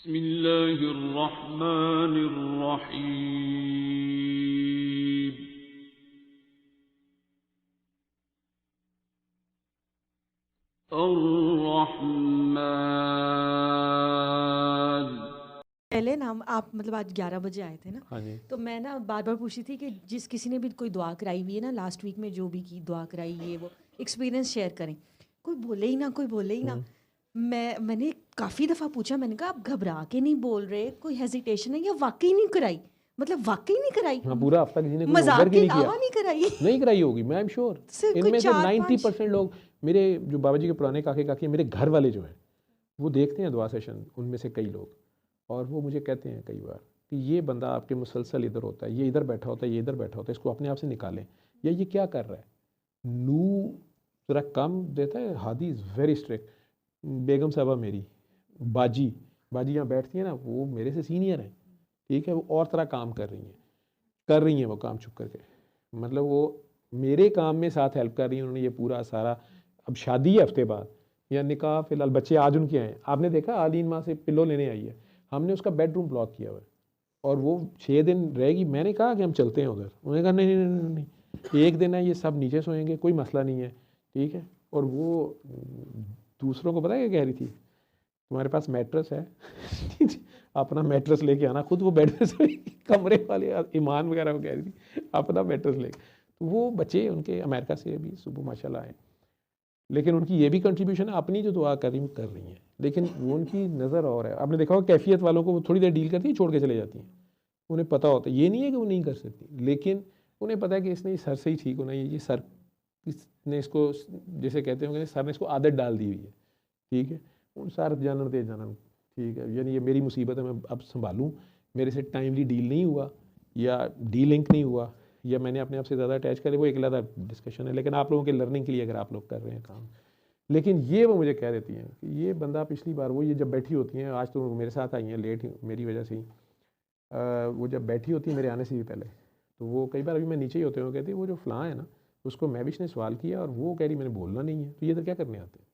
बिस्मिल्लाहिर्रहमानिर्रहीम। अर्रहमान। पहले ना आप मतलब आज 11 बजे आए थे ना। हाँ जी। तो मैं ना बार बार पूछी थी कि जिस किसी ने भी कोई दुआ कराई हुई है ना लास्ट वीक में, जो भी की दुआ कराई है वो एक्सपीरियंस शेयर करें। कोई बोले ही ना, कोई बोले ही ना। मैंने काफ़ी दफ़ा पूछा, मैंने कहा आप घबरा के नहीं बोल रहे, कोई हेजिटेशन है या वाकई नहीं कराई? मतलब वाकई नहीं कराई? हाँ, पूरा हफ्ता किसी ने कोई मजाक होमवर्क ही के नहीं किया, अलावा नहीं कराई? नहीं कराई होगी, मैं आई एम श्योर। सिर्फ कोई इनमें से 4-5 90% लोग, मेरे जो बाबा जी के पुराने काके काकी, मेरे घर वाले जो हैं वो देखते हैं दुआ सेशन, उनमें से कई लोग, और वो मुझे कहते हैं कई बार कि ये बंदा आपके मुसलसल इधर होता है, ये इधर बैठा होता है, ये इधर बैठा होता है, इसको अपने आप से निकालें, या ये क्या कर रहा है। नू ज़रा कम देता है, हादी इज़ वेरी स्ट्रिक्ट। बेगम साहबा मेरी बाजी बाजी यहाँ बैठती है ना, वो मेरे से सीनियर हैं, ठीक है, वो और तरह काम कर रही हैं वो काम छुप करके, मतलब वो मेरे काम में साथ हेल्प कर रही हैं। उन्होंने ये पूरा सारा, अब शादी है हफ्ते बाद या निकाह, फिलहाल बच्चे आज उनके आए हैं, आपने देखा आलीन माँ से पिल्लो लेने आई है, हमने उसका बेडरूम ब्लॉक किया हुआ है और वो 6 दिन रहेगी। मैंने कहा कि हम चलते हैं उधर, उन्होंने कहा नहीं नहीं नहीं नहीं, एक दिन है, ये सब नीचे सोएंगे, कोई मसला नहीं है, ठीक है। और वो दूसरों को पता है क्या कह रही थी, तुम्हारे पास मैट्रेस है अपना मैट्रेस लेके आना, खुद वो बेड पे सोई, कमरे वाले ईमान वगैरह को कह रही थी अपना मैट्रेस लेके। तो वो बच्चे उनके अमेरिका से अभी सुबह माशाल्लाह आए, लेकिन उनकी ये भी कंट्रीब्यूशन है, अपनी जो दुआ कर रही हैं, लेकिन वो उनकी नज़र और है। आपने देखा होगा कैफियत वालों को वो थोड़ी देर डील करती है, छोड़ के चले जाती हैं, उन्हें पता होता है, ये नहीं है कि वो नहीं कर सकती, लेकिन उन्हें पता है कि इसने सर से ही ठीक होना है, ये सर इसने इसको, जैसे कहते होंगे सर ने इसको आदत डाल दी हुई है, ठीक है, उन सर जानन दे जानन, ठीक है, यानी ये मेरी मुसीबत है, मैं अब संभालूँ, मेरे से टाइमली डील नहीं हुआ या डी लिंक नहीं हुआ या मैंने अपने आप से ज़्यादा अटैच करे, वो एक अलग डिस्कशन है, लेकिन आप लोगों के लर्निंग के लिए अगर आप लोग कर रहे हैं काम। लेकिन ये वो मुझे कह देती हैं कि ये बंदा पिछली बार, वो ये जब बैठी होती हैं, आज तो मेरे साथ आई हैं लेट मेरी वजह से ही, वो जब बैठी होती है मेरे आने से भी पहले, तो वो कई बार, अभी मैं नीचे ही होते हुए कहती है वो जो फ़लाँ है ना, उसको महविश ने सवाल किया और वो कह रही मैंने बोलना नहीं है, तो ये तो क्या करने आते हैं,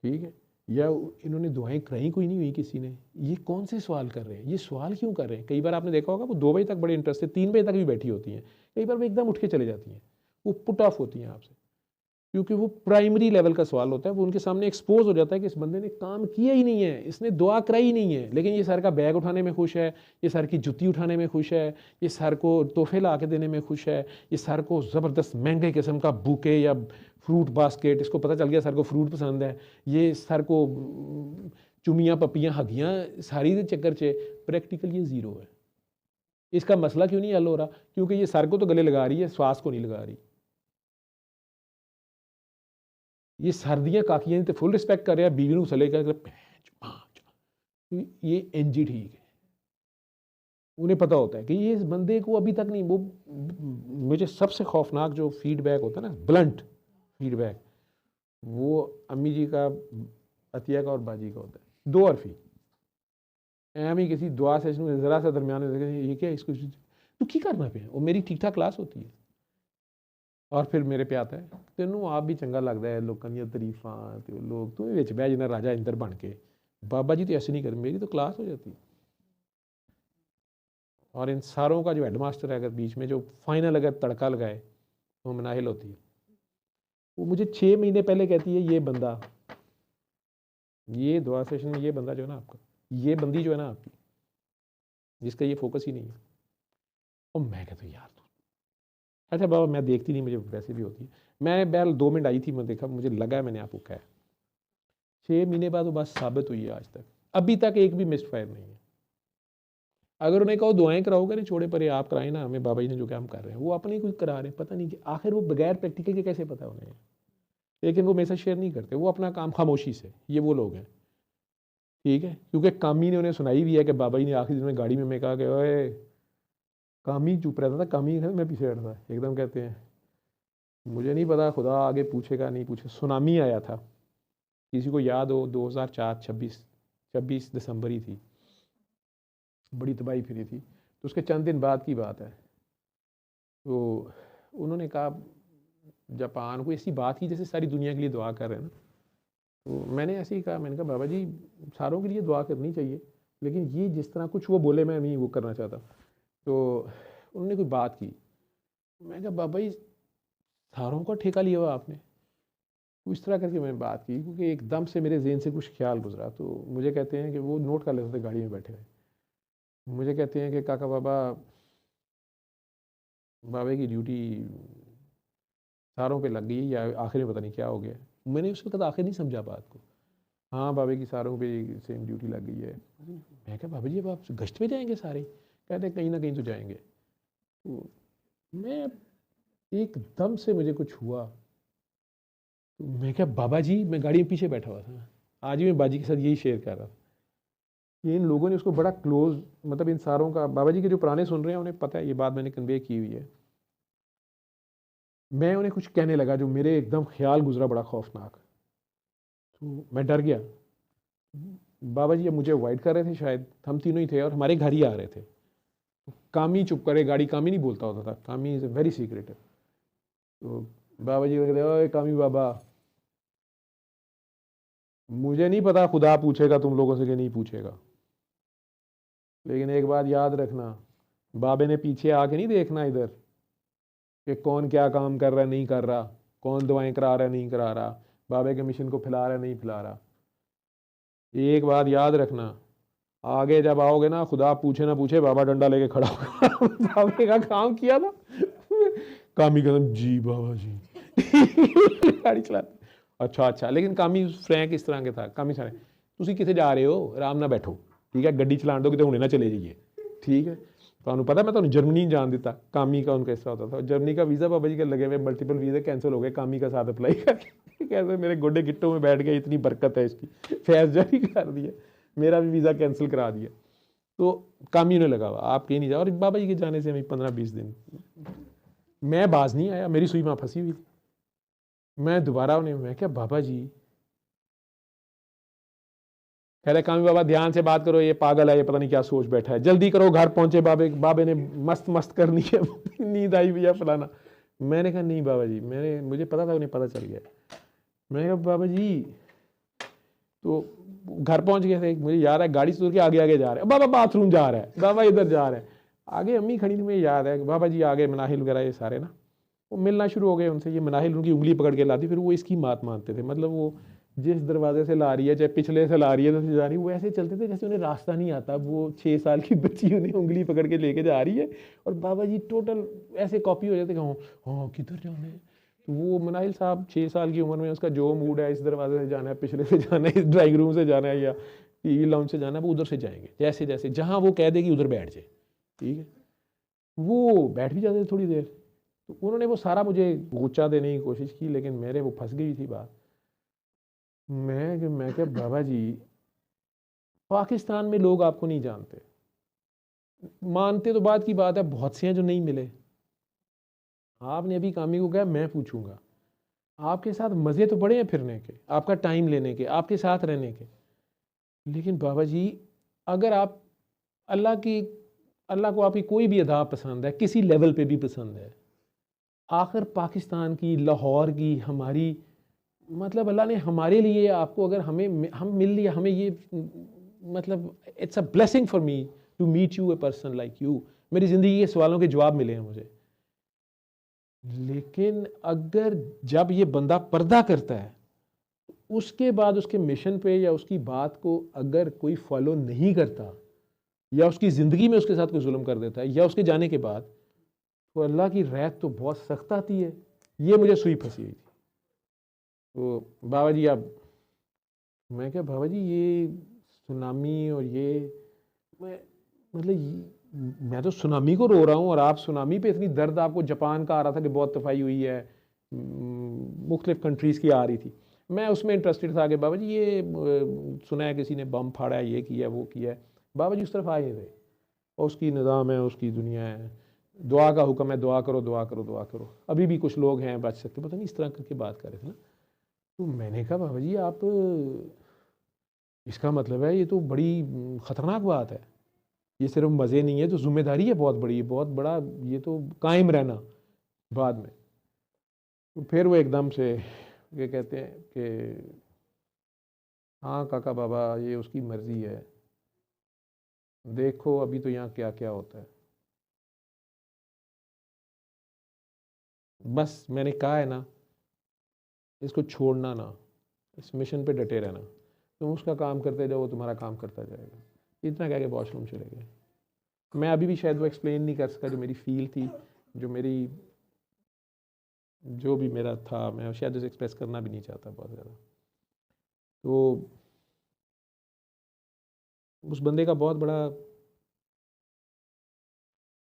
ठीक है। या इन्होंने दुआएं कराई कोई नहीं हुई किसी ने, ये कौन से सवाल कर रहे हैं, ये सवाल क्यों कर रहे हैं। कई बार आपने देखा होगा वो 2 बजे तक बड़े इंटरेस्ट से 3 बजे तक भी बैठी होती हैं, कई बार वो एकदम उठ के चले जाती हैं, वो पुट ऑफ होती हैं आपसे, क्योंकि वो प्राइमरी लेवल का सवाल होता है, वो उनके सामने एक्सपोज हो जाता है कि इस बंदे ने काम किया ही नहीं है, इसने दुआ कराई ही नहीं है, लेकिन ये सर का बैग उठाने में खुश है, ये सर की जुत्ती उठाने में खुश है, ये सर को तोहफे ला के देने में खुश है, ये सर को ज़बरदस्त महंगे किस्म का बुके या फ्रूट बास्केट, इसको पता चल गया सर को फ्रूट पसंद है, ये सर को चुमियाँ पपियाँ हगियाँ सारी के चक्कर चे, प्रैक्टिकल ये ज़ीरो है। इसका मसला क्यों नहीं हल हो रहा, क्योंकि ये सर को तो गले लगा रही है, श्वास को नहीं लगा रही। ये सर्दियाँ काकियाँ तो फुल रिस्पेक्ट कर रहे हैं, बीवी उछले कर ये एनजी ठीक है, उन्हें पता होता है कि ये इस बंदे को अभी तक नहीं। वो मुझे सबसे खौफनाक जो फीडबैक होता है ना, ब्लंट फीडबैक, वो अम्मी जी का, अतिया का और बाजी का होता है, दो अरफी एम ही किसी दुआ से ज़रा सा दरमियान, ये क्या इसको तो की करना पे, और मेरी ठीक ठाक क्लास होती है, और फिर मेरे पे आता है तेनों आप भी चंगा लगता है लोगों दी तारीफां, तो लोग तू विच बह जाना राजा इंदर बन के, बाबा जी तो ऐसे नहीं कर, मेरी तो क्लास हो जाती है। और इन सारों का जो हेडमास्टर है, अगर बीच में जो फाइनल अगर तड़का लगाए, वो मनाहिल होती है। वो मुझे 6 महीने पहले कहती है ये बंदा, ये दुआ सेशन में ये बंदा जो है ना आपका, ये बंदी जो है ना आपकी, जिसका ये फोकस ही नहीं है, और मैं कहता हूँ यार तो अच्छा बाबा, मैं देखती नहीं, मुझे वैसे भी होती है, मैं बहरहाल 2 मिनट आई थी, मैं देखा, मुझे लगा है मैंने आपको कहा। 6 महीने बाद वो बात साबित हुई है, आज तक अभी तक एक भी मिस्ड फायर नहीं है। अगर उन्हें कहो दुआएं कराओगे नहीं, छोड़े परे, आप कराएं ना, हमें बाबा जी ने जो काम कर रहे हैं, वो अपने कुछ करा रहे हैं, पता नहीं कि आखिर वो बगैर प्रैक्टिकल के कैसे पता उन्हें, लेकिन वो मेरे साथ शेयर नहीं करते, वो अपना काम खामोशी से, ये वो लोग हैं, ठीक है। क्योंकि कामी ने उन्हें सुनाई भी है कि बाबा जी ने आखिरी दिन में गाड़ी में मैं कहा कि ओए, कामी चुप रहता था, कामी मैं पीछे हटता, एकदम कहते हैं मुझे नहीं पता खुदा आगे पूछेगा नहीं पूछे। सुनामी आया था, किसी को याद हो, 2004 26 दिसंबर ही थी, बड़ी तबाही फिरी थी, तो उसके चंद दिन बाद की बात है। तो उन्होंने कहा, जापान को ऐसी बात की जैसे सारी दुनिया के लिए दुआ कर रहे हैं ना, तो मैंने ऐसे ही कहा, मैंने कहा बाबा जी सारों के लिए दुआ करनी चाहिए, लेकिन ये जिस तरह कुछ वो बोले, मैं नहीं वो करना चाहता। तो उन्होंने कोई बात की, मैं कहा बाबा जी सारों का ठेका लिया हुआ आपने? तो इस तरह करके मैंने बात की, क्योंकि एकदम से मेरे जहन से कुछ ख्याल गुजरा। तो मुझे कहते हैं कि वो नोट कर लेते थे गाड़ी में बैठे हुए, मुझे कहते हैं कि काका बाबा, बाबा की ड्यूटी सारों पे लग गई, या आखिर में पता नहीं क्या हो गया। मैंने उस वक्त आखिर नहीं समझा बात को। हाँ बाबा की सारों पे सेम ड्यूटी लग गई है। मैं कहा बाबा जी अब आप गश्त पे जाएंगे सारे? कहते हैं कहीं ना कहीं तो जाएंगे। तो मैं एकदम से मुझे कुछ हुआ, तो मैं क्या बाबा जी, मैं गाड़ी में पीछे बैठा हुआ था, आज ही मैं बाजी के साथ यही शेयर कर रहा था कि इन लोगों ने उसको बड़ा क्लोज, मतलब इन सारों का, बाबा जी के जो पुराने सुन रहे हैं उन्हें पता है, ये बात मैंने कन्वे की हुई है। मैं उन्हें कुछ कहने लगा जो मेरे एकदम ख्याल गुजरा बड़ा खौफनाक, तो मैं डर गया। बाबा जी अब मुझे अवॉइड कर रहे थे शायद, हम तीनों ही थे और हमारे घर ही आ रहे थे। कामी चुप करे, गाड़ी कामी नहीं बोलता होता था, कामी इज़ ए वेरी सीक्रेटिव। तो बाबा जी कहते, ओए कामी बाबा, मुझे नहीं पता खुदा पूछेगा तुम लोगों से कि नहीं पूछेगा, लेकिन एक बात याद रखना, बाबे ने पीछे आके नहीं देखना इधर कि कौन क्या काम कर रहा है नहीं कर रहा, कौन दुआएं करा रहा है नहीं करा रहा, बाबे के मिशन को फैला रहा है नहीं फैला रहा। एक बात याद रखना, आगे जब आओगे ना, खुदा पूछे ना पूछे, बाबा डंडा लेके खड़ा होगा। बाबे का काम किया था। कामी कहता जी बाबा जी। गाड़ी चलाते, अच्छा अच्छा। लेकिन कामी फ्रैंक इस तरह के था, कामी सारे ਤੁਸੀਂ ਕਿੱਥੇ ਜਾ ਰਹੇ ਹੋ, ਆਰਾਮ ਨਾਲ ਬੈਠੋ, ठीक है, ਗੱਡੀ ਚਲਾਣ ਦੋ, ਕਿਤੇ ਹੁਣੇ ना चले जाइए, ठीक है। ਤੁਹਾਨੂੰ पता मैं ਤੁਹਾਨੂੰ जर्मनी नहीं जान देता। कामी का उनका इस तरह होता था, जर्मनी का वीज़ा बाबा जी के लगे हुए, मल्टीपल वीज़े कैंसिल हो गए कामी का साथ अप्लाई करके। कैसे मेरे गोडे गिट्टों में बैठ गए, इतनी बरकत है इसकी, फैज़ जारी कर दिया, मेरा भी वीज़ा कैंसिल करा दिया। तो कामी ने लगा हुआ, आप कहीं नहीं जाओ। और बाबा जी के जाने से हमें 15-20 दिन मैं बाज नहीं आया, मेरी सुई वहाँ फंसी हुई थी। मैं दोबारा उन्हें, मैं क्या बाबा जी, कह रहे कामी बाबा ध्यान से बात करो, ये पागल है, ये पता नहीं क्या सोच बैठा है, जल्दी करो घर पहुंचे। बाबे ने मस्त मस्त करनी है, नींद आई भैया फलाना। मैंने कहा नहीं बाबा जी, मुझे पता था, उन्हें पता चल गया। मैंने कहा बाबा जी, तो घर पहुंच गए थे, मुझे याद है गाड़ी से के आगे आगे जा रहे हैं, बाबा बाथरूम जा रहा है, बाबा इधर जा रहे हैं, आगे अम्मी खड़ी थी, मुझे याद है बाबा जी आगे, मनाहिल वगैरह ये सारे ना, वो मिलना शुरू हो गए उनसे। ये मनाहिल उनकी उंगली पकड़ के लाती, फिर वो इसकी बात मानते थे, मतलब वो जिस दरवाजे से ला रही है, चाहे पिछले से ला रही है तो जा रही है, वो ऐसे चलते थे जैसे उन्हें रास्ता नहीं आता। वो 6 साल की बच्ची उन्हें उंगली पकड़ के लेके जा रही है, और बाबा जी टोटल ऐसे कॉपी हो जाते, हाँ किधर जाना है। तो वो मनाहिल साहब 6 साल की उम्र में, उसका जो मूड है, इस दरवाजे से जाना है, पिछले से जाना है, इस ड्राइंग रूम से जाना है, या टीवी लाउंज से जाना है, वो उधर से जाएंगे, जैसे जैसे जहाँ वो कह देगी उधर बैठ जाए, ठीक है। वो बैठ भी जाते थे थोड़ी देर। तो उन्होंने वो सारा मुझे गुच्चा देने की कोशिश की, लेकिन मेरे वो फंस गई थी बात। मैं क्या बाबा जी, पाकिस्तान में लोग आपको नहीं जानते, मानते तो बात की बात है, बहुत से हैं जो नहीं मिले। आपने अभी कामी को कहा मैं पूछूंगा, आपके साथ मज़े तो बड़े हैं फिरने के, आपका टाइम लेने के, आपके साथ रहने के, लेकिन बाबा जी अगर आप अल्लाह को आपकी कोई भी अदा पसंद है, किसी लेवल पे भी पसंद है, आखिर पाकिस्तान की, लाहौर की, हमारी, मतलब अल्लाह ने हमारे लिए आपको, अगर हम मिल लिया, हमें ये, मतलब it's a blessing for me to meet you, a person like you. मेरी ज़िंदगी के सवालों के जवाब मिले हैं मुझे। लेकिन अगर जब ये बंदा पर्दा करता है, उसके बाद उसके मिशन पे या उसकी बात को अगर कोई फॉलो नहीं करता, या उसकी ज़िंदगी में उसके साथ कोई जुल्म कर देता है, या उसके जाने के बाद, तो अल्लाह की रहत तो बहुत सख्त आती है। ये मुझे सुई फंसी हुई थी। तो बाबा जी अब, मैं क्या बाबा जी ये सुनामी और ये, मैं तो सुनामी को रो रहा हूँ, और आप सुनामी पे इतनी दर्द, आपको जापान का आ रहा था कि बहुत तफाई हुई है, मुख्तलिफ कंट्रीज़ की आ रही थी, मैं उसमें इंटरेस्टेड था कि बाबा जी ये सुना है किसी ने बम फाड़ा है, ये किया वो किया है। बाबा जी उस तरफ आए थे, और उसकी निज़ाम है, उसकी दुनिया है, दुआ का हुक्म है, दुआ करो दुआ करो दुआ करो, अभी भी कुछ लोग हैं बच सकते, पता नहीं इस तरह करके बात कर रहे थे ना। तो मैंने कहा बाबा जी आप, इसका मतलब है ये तो बड़ी ख़तरनाक बात है, ये सिर्फ मज़े नहीं है, तो ज़िम्मेदारी है बहुत बड़ी, बहुत बड़ा, ये तो कायम रहना बाद में। तो फिर वो एकदम से ये कहते हैं कि हाँ काका बाबा ये उसकी मर्ज़ी है, देखो अभी तो यहाँ क्या क्या होता है। बस मैंने कहा है ना, इसको छोड़ना ना, इस मिशन पे डटे रहना। तुम उसका काम करते जाओ, वो तुम्हारा काम करता जाएगा। इतना कह के वॉशरूम चले गए। मैं अभी भी शायद वो एक्सप्लेन नहीं कर सका जो मेरी फील थी, जो भी मेरा था, मैं शायद उसे एक्सप्रेस करना भी नहीं चाहता बहुत ज़्यादा। तो उस बंदे का बहुत बड़ा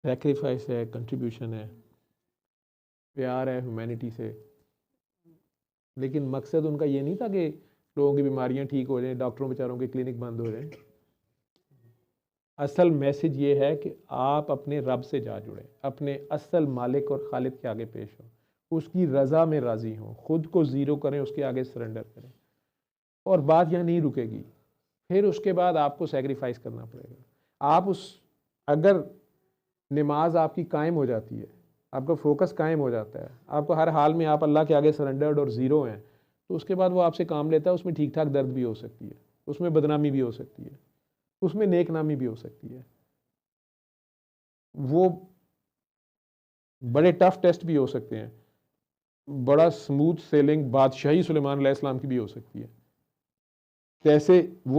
सेक्रीफाइस है, कंट्रीब्यूशन है, प्यार है ह्यूमैनिटी से। लेकिन मकसद उनका ये नहीं था कि लोगों की बीमारियां ठीक हो जाएं, डॉक्टरों बेचारों के क्लिनिक बंद हो जाएं। असल मैसेज ये है कि आप अपने रब से जा जुड़ें, अपने असल मालिक और खालिद के आगे पेश हो, उसकी रज़ा में राज़ी हों, खुद को ज़ीरो करें, उसके आगे सरेंडर करें। और बात यहाँ नहीं रुकेगी, फिर उसके बाद आपको सेक्रीफाइस करना पड़ेगा। अगर नमाज आपकी कायम हो जाती है, आपका फोकस कायम हो जाता है, आपको हर हाल में आप अल्लाह के आगे सरेंडर्ड और ज़ीरो हैं, तो उसके बाद वो आपसे काम लेता है। उसमें ठीक ठाक दर्द भी हो सकती है, उसमें बदनामी भी हो सकती है, उसमें नेक नामी भी हो सकती है, वो बड़े टफ टेस्ट भी हो सकते हैं, बड़ा स्मूथ सेलिंग बादशाही सुलेमान अलैहिस्सलाम की भी हो सकती है। कैसे वो